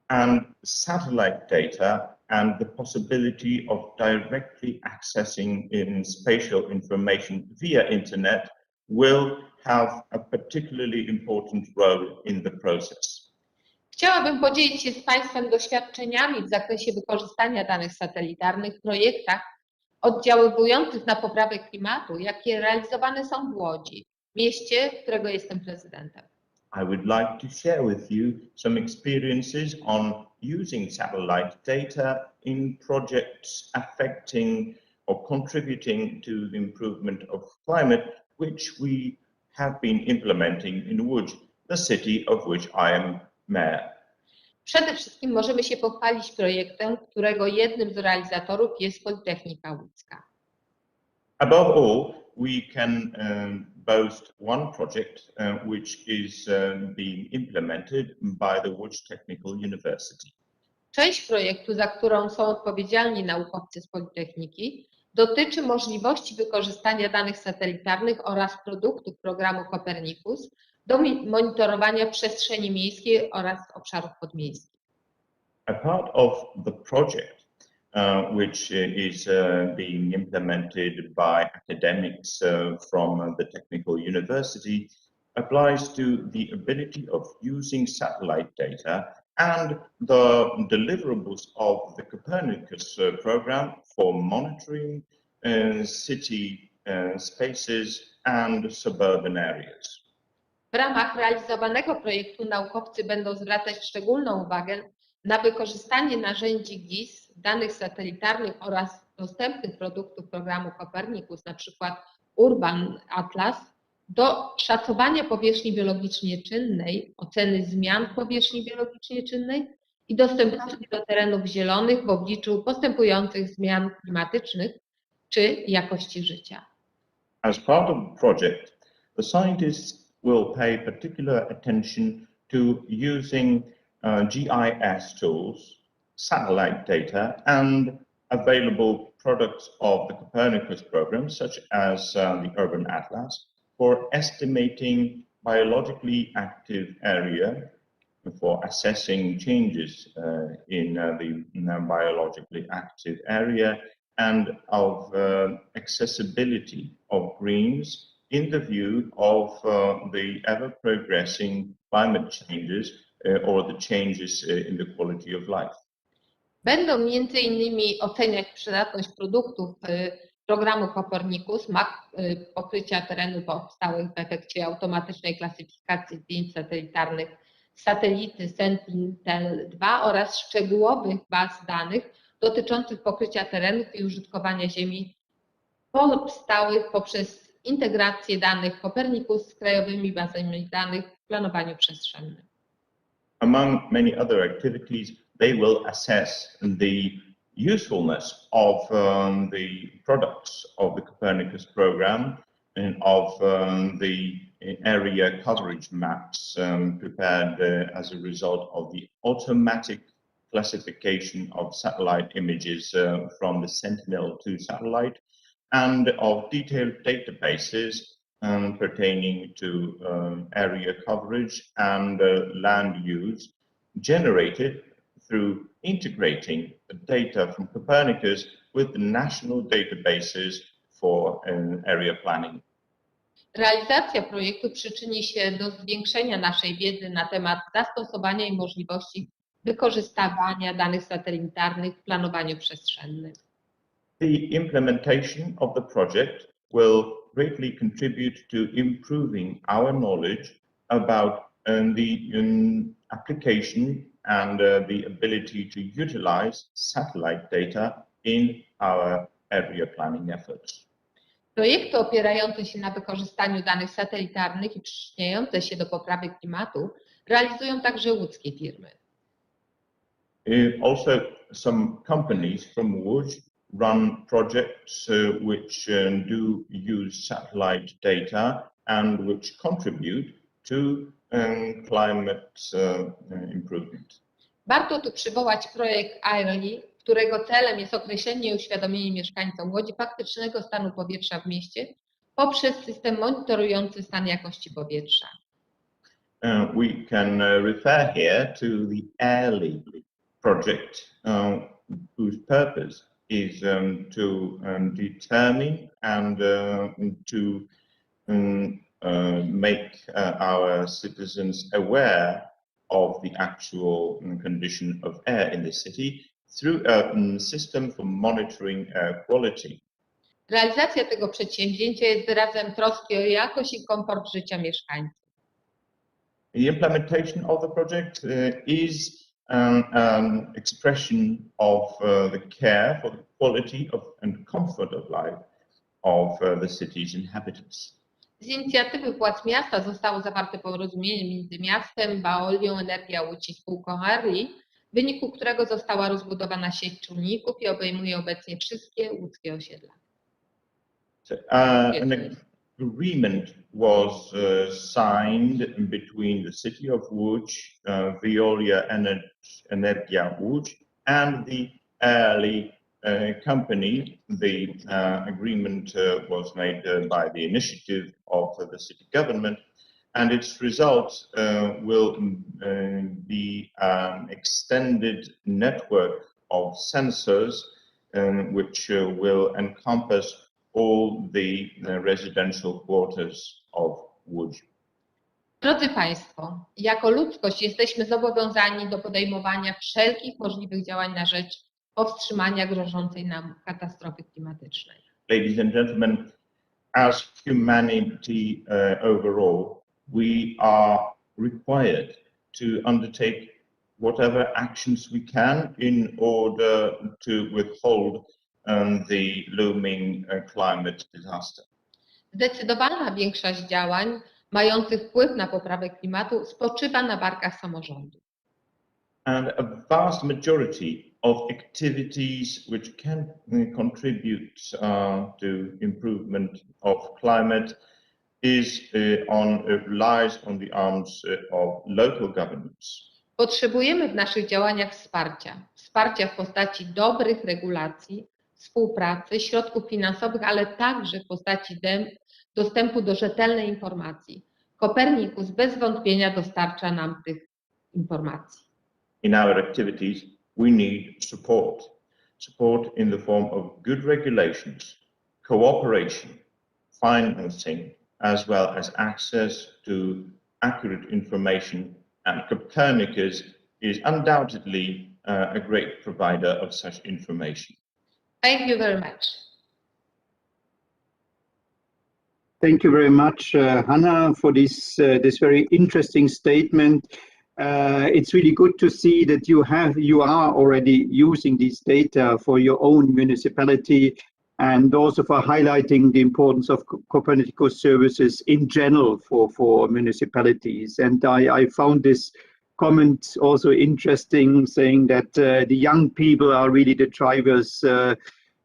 And satellite data and the possibility of directly accessing spatial information via internet will have a particularly important role in the process. Chciałabym podzielić się z Państwem doświadczeniami w zakresie wykorzystania danych satelitarnych w projektach oddziaływujących na poprawę klimatu, jakie realizowane są w Łodzi, mieście, którego jestem prezydentem. I would like to share with you some experiences on using satellite data in projects affecting or contributing to the improvement of climate, which we have been implementing in Łódź, the city of which I am mayor. Przede wszystkim możemy się pochwalić projektem, którego jednym z realizatorów jest Politechnika Łódzka. Above all, we can boast one project which is being implemented by the Łódź Technical University. Część projektu, za którą są odpowiedzialni naukowcy z Politechniki, dotyczy możliwości wykorzystania danych satelitarnych oraz produktów programu Copernicus do monitorowania przestrzeni miejskiej oraz obszarów podmiejskich. A part of the project which is being implemented by academics from the Technical University applies to the ability of using satellite data and the deliverables of the Copernicus program for monitoring city spaces and suburban areas. W ramach realizowanego projektu naukowcy będą zwracać szczególną uwagę na wykorzystanie narzędzi GIS, danych satelitarnych oraz dostępnych produktów programu Copernicus, np. Urban Atlas, do szacowania powierzchni biologicznie czynnej, oceny zmian w powierzchni biologicznie czynnej i dostępności do terenów zielonych w obliczu postępujących zmian klimatycznych, czy jakości życia. As part of the project, the scientists will pay particular attention to using GIS tools, satellite data, and available products of the Copernicus program, such as the Urban Atlas, for estimating biologically active area, for assessing changes in the biologically active area, and of accessibility of greens in the view of the ever-progressing climate changes or the changes in the quality of life. Będą między innymi oceniać przydatność produktów programu Copernicus, map pokrycia terenu powstałych w efekcie automatycznej klasyfikacji zdjęć satelitarnych satelity Sentinel-2 oraz szczegółowych baz danych dotyczących pokrycia terenów i użytkowania Ziemi powstałych poprzez integrację danych Copernicus z krajowymi bazami danych w planowaniu przestrzennym. Among many other activities, they will assess the usefulness of the products of the Copernicus program and of the area coverage maps prepared as a result of the automatic classification of satellite images from the Sentinel-2 satellite and of detailed databases pertaining to area coverage and land use generated through integrating the data from Copernicus with the national databases for area planning. Realizacja projektu przyczyni się do zwiększenia naszej wiedzy na temat zastosowania i możliwości wykorzystywania danych satelitarnych w planowaniu przestrzennym. The implementation of the project will greatly contribute to improving our knowledge about the application and the ability to utilize satellite data in our area planning efforts. Projekty opierające się na wykorzystaniu danych satelitarnych i przyczyniające się do poprawy klimatu realizują także łódzkie firmy. Also, some companies from Łódź run projects which do use satellite data and which contribute to climate improvement. Warto tu przywołać projekt IRLI, którego celem jest określenie i uświadomienie mieszkańcom Łodzi faktycznego stanu powietrza w mieście poprzez system monitorujący stan jakości powietrza. We can refer here to the AIRLI project, whose purpose is to determine and to make our citizens aware of the actual condition of air in the city through a system for monitoring air quality. Realizacja tego przedsięwzięcia jest wyrazem troski o jakość i komfort życia mieszkańców. The implementation of the project is an expression of the care for the quality of and comfort of life of the city's inhabitants. Z inicjatywy władz miasta zostało zawarte porozumienie między miastem, Baolią, Energia Łódź i spółką AIRLI, w wyniku którego została rozbudowana sieć czujników i obejmuje obecnie wszystkie łódzkie osiedla. So, an agreement was signed between the city of Łódź, Veolia Energia Łódź, and the AIRLI company. The agreement was made by the initiative of the city government, and its result will be an extended network of sensors which will encompass all the residential quarters of Łódź. Drodzy Państwo, jako ludzkość jesteśmy zobowiązani do podejmowania wszelkich możliwych działań na rzecz powstrzymania grożącej nam katastrofy klimatycznej. Ladies and gentlemen, as humanity overall, we are required to undertake whatever actions we can in order to withhold the looming climate disaster. Zdecydowana większość działań mających wpływ na poprawę klimatu spoczywa na barkach samorządu. And a vast majority of activities which can contribute to improvement of climate relies on the arms of local governments. Potrzebujemy w naszych działaniach wsparcia w postaci dobrych regulacji, współpracy, środków finansowych, ale także w postaci dostępu do rzetelnej informacji. Copernicus bez wątpienia dostarcza nam tych informacji. In our activities, we need support in the form of good regulations, cooperation, financing, as well as access to accurate information, and Copernicus is undoubtedly a great provider of such information. Thank you very much. Thank you very much, Hannah, for this very interesting statement. It's really good to see that you are already using this data for your own municipality, and also for highlighting the importance of Copernicus services in general for municipalities. And I found this comment also interesting, saying that the young people are really the drivers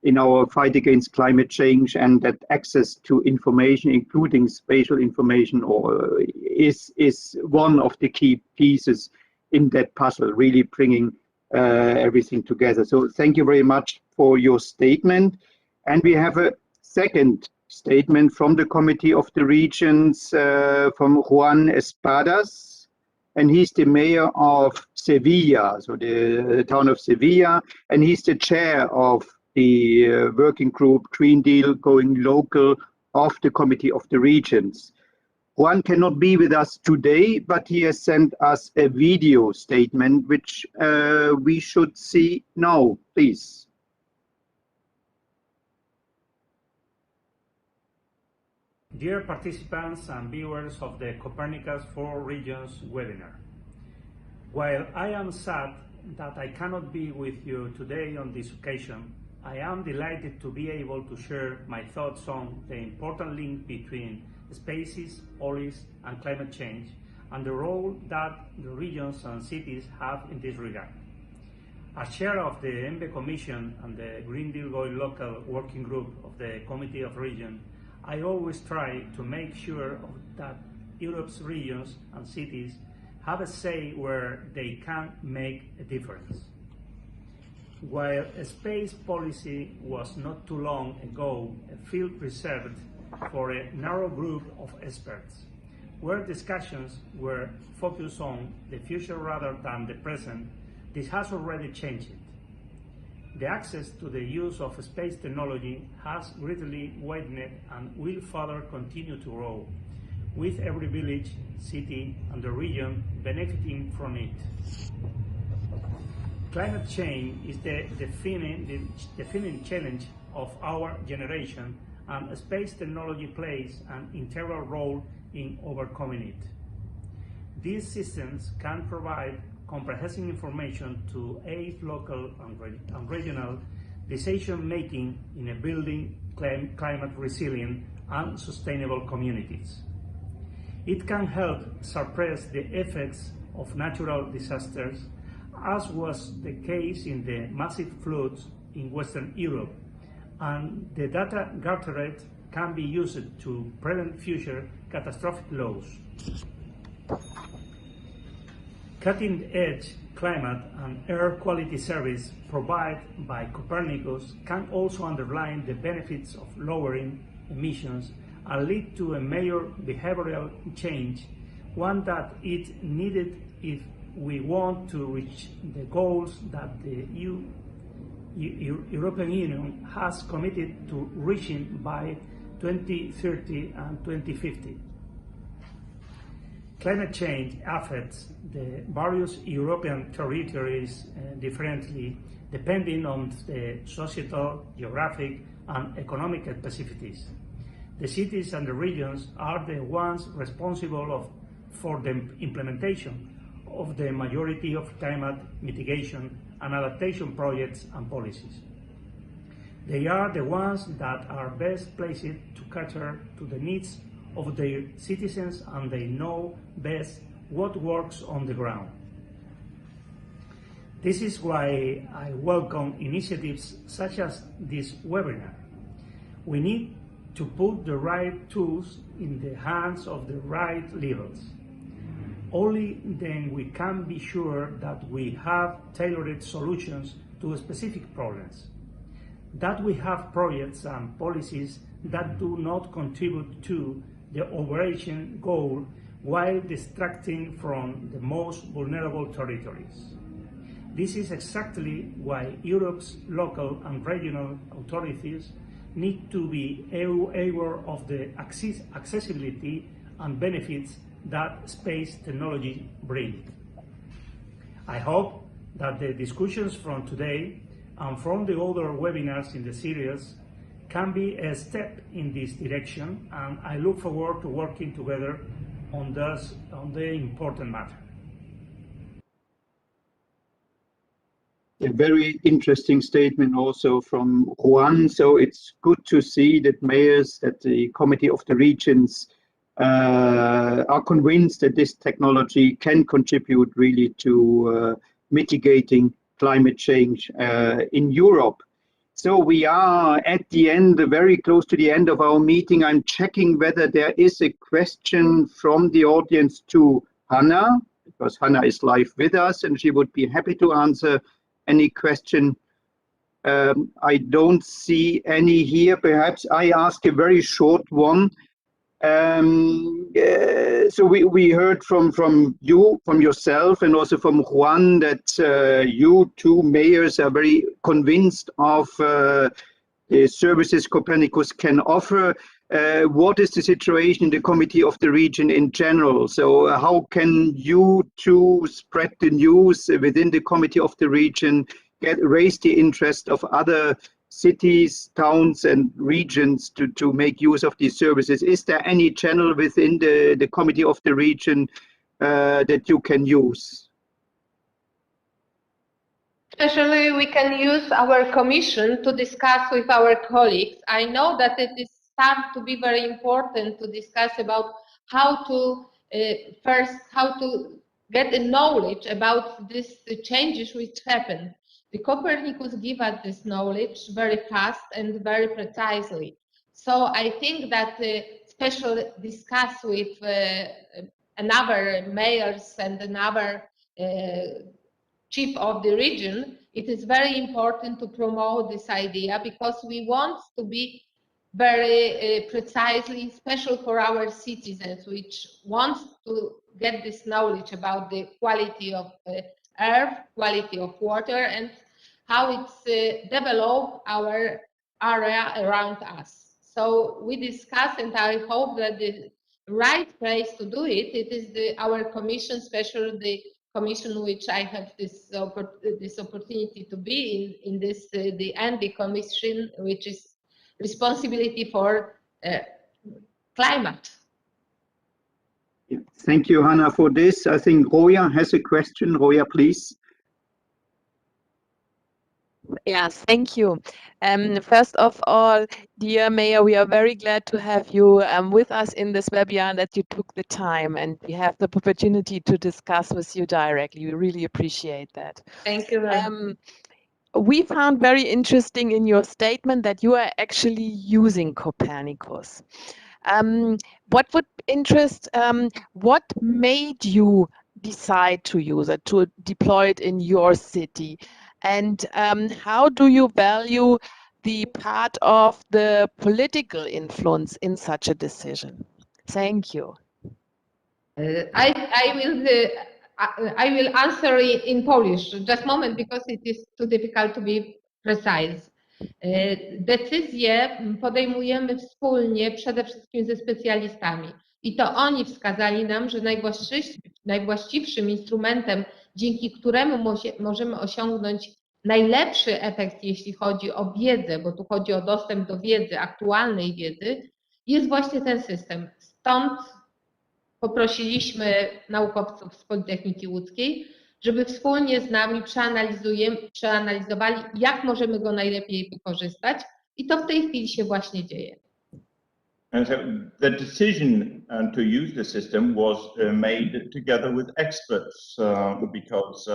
in our fight against climate change, and that access to information, including spatial information, is one of the key pieces in that puzzle, really bringing everything together. So thank you very much for your statement. And we have a second statement from the Committee of the Regions, from Juan Espadas, and he's the mayor of Sevilla, so the town of Sevilla, and he's the chair of the working group Green Deal Going Local of the Committee of the Regions. Juan cannot be with us today, but he has sent us a video statement, which we should see now, please. Dear participants and viewers of the Copernicus 4 Regions webinar, while I am sad that I cannot be with you today on this occasion, I am delighted to be able to share my thoughts on the important link between spaces, policy, and climate change, and the role that the regions and cities have in this regard. As chair of the ENVE Commission and the Green Deal Going Local working group of the Committee of Regions, I always try to make sure that Europe's regions and cities have a say where they can make a difference. While space policy was not too long ago a field reserved for a narrow group of experts, where discussions were focused on the future rather than the present, this has already changed. The access to the use of space technology has greatly widened and will further continue to grow, with every village, city, and the region benefiting from it. Climate change is the defining challenge of our generation, and space technology plays an integral role in overcoming it. These systems can provide comprehensive information to aid local and regional decision-making in building climate-resilient and sustainable communities. It can help suppress the effects of natural disasters, as was the case in the massive floods in Western Europe, and the data gathered can be used to prevent future catastrophic loss. Cutting-edge climate and air quality service provided by Copernicus can also underline the benefits of lowering emissions and lead to a major behavioral change, one that is needed if we want to reach the goals that the European Union has committed to reaching by 2030 and 2050. Climate change affects the various European territories differently, depending on the societal, geographic, and economic specificities. The cities and the regions are the ones responsible for the implementation of the majority of climate mitigation and adaptation projects and policies. They are the ones that are best placed to cater to the needs of their citizens, and they know best what works on the ground. This is why I welcome initiatives such as this webinar. We need to put the right tools in the hands of the right leaders. Only then we can be sure that we have tailored solutions to specific problems, that we have projects and policies that do not contribute to the overarching goal while distracting from the most vulnerable territories. This is exactly why Europe's local and regional authorities need to be aware of the accessibility and benefits that space technology brings. I hope that the discussions from today and from the other webinars in the series can be a step in this direction, and I look forward to working together on the important matter. A very interesting statement also from Juan. So it's good to see that mayors, that the Committee of the Regions are convinced that this technology can contribute really to mitigating climate change in Europe. So we are at the end, very close to the end of our meeting. I'm checking whether there is a question from the audience to Hannah, because Hannah is live with us and she would be happy to answer any question. I don't see any here. Perhaps I ask a very short one. So we heard from you, from yourself, and also from Juan that you two mayors are very convinced of the services Copernicus can offer. What is the situation in the Committee of the Region in general? So how can you two spread the news within the Committee of the Region, raise the interest of other cities, towns and regions to make use of these services? Is there any channel within the Committee of the Region that you can use? Especially we can use our commission to discuss with our colleagues. I know that it is starting to be very important to discuss about how to how to get the knowledge about these changes which happen. The Copernicus give us this knowledge very fast and very precisely. So I think that especially discuss with another mayors and another chief of the region, it is very important to promote this idea because we want to be very precisely special for our citizens, which want to get this knowledge about the quality of air, quality of water, and how it's developed our area around us. So we discuss, and I hope that the right place to do it, it is our commission, especially the commission which I have this opportunity to be in this the ENVI commission, which is responsibility for climate. Yeah. Thank you, Hannah, for this. I think Roya has a question. Roya, please. Yes, thank you. First of all, dear Mayor, we are very glad to have you with us in this webinar, that you took the time and we have the opportunity to discuss with you directly. We really appreciate that. Thank you very much. We found very interesting in your statement that you are actually using Copernicus. What would interest, what made you decide to use it, to deploy it in your city? And how do you value the part of the political influence in such a decision? Thank you. I will answer in Polish just a moment because it is too difficult to be precise. Decyzje podejmujemy wspólnie, przede wszystkim ze specjalistami. I to oni wskazali nam, że najwłaściwszym instrumentem, dzięki któremu możemy osiągnąć najlepszy efekt, jeśli chodzi o wiedzę, bo tu chodzi o dostęp do wiedzy, aktualnej wiedzy, jest właśnie ten system. Stąd poprosiliśmy naukowców z Politechniki Łódzkiej, żeby wspólnie z nami przeanalizowali, jak możemy go najlepiej wykorzystać, i to w tej chwili się właśnie dzieje. And so the decision to use the system was made together with experts because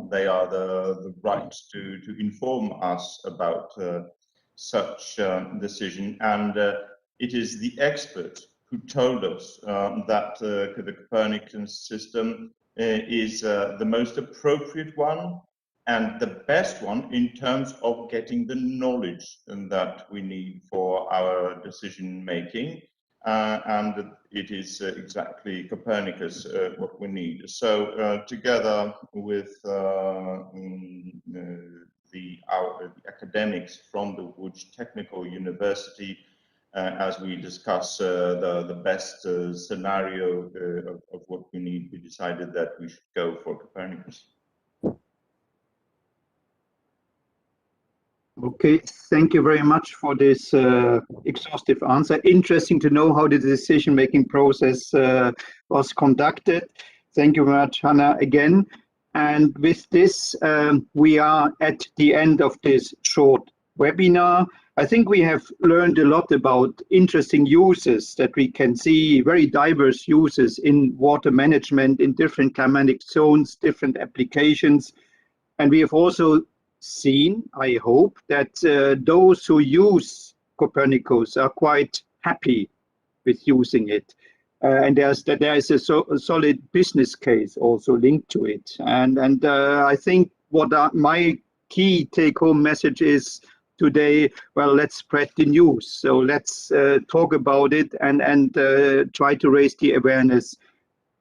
they are the right to inform us about such decision. And it is the experts who told us that the Copernicus system is the most appropriate one and the best one in terms of getting the knowledge that we need for our decision making. And it is exactly Copernicus what we need. So together with the academics from the Łódź Technical University, as we discuss the best scenario of what we need, we decided that we should go for Copernicus. Okay, thank you very much for this exhaustive answer. Interesting to know how the decision-making process was conducted. Thank you very much, Hannah, again. And with this, we are at the end of this short webinar. I think we have learned a lot about interesting uses that we can see, very diverse uses in water management in different climatic zones, different applications. And we have also seen, I hope, that those who use Copernicus are quite happy with using it. And there is a solid business case also linked to it. And I think what my key take-home message is today, well, let's spread the news. So let's talk about it and try to raise the awareness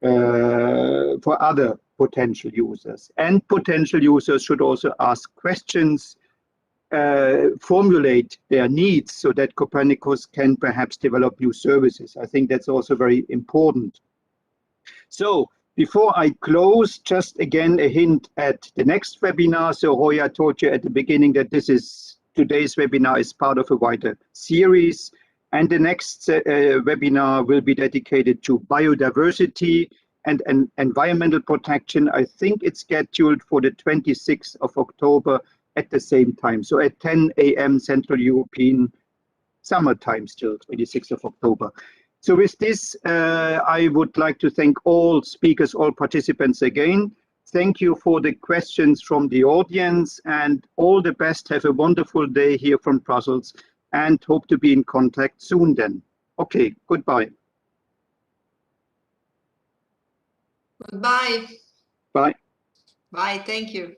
for other potential users. And potential users should also ask questions, formulate their needs so that Copernicus can perhaps develop new services. I think that's also very important. So before I close, just again a hint at the next webinar. So Hoya told you at the beginning that today's webinar is part of a wider series. And the next webinar will be dedicated to biodiversity and environmental protection. I think it's scheduled for the 26th of October at the same time. So at 10 a.m. Central European summertime still, 26th of October. So with this, I would like to thank all speakers, all participants again. Thank you for the questions from the audience and all the best. Have a wonderful day here from Brussels and hope to be in contact soon then. Okay, goodbye. Goodbye. Bye. Bye, thank you.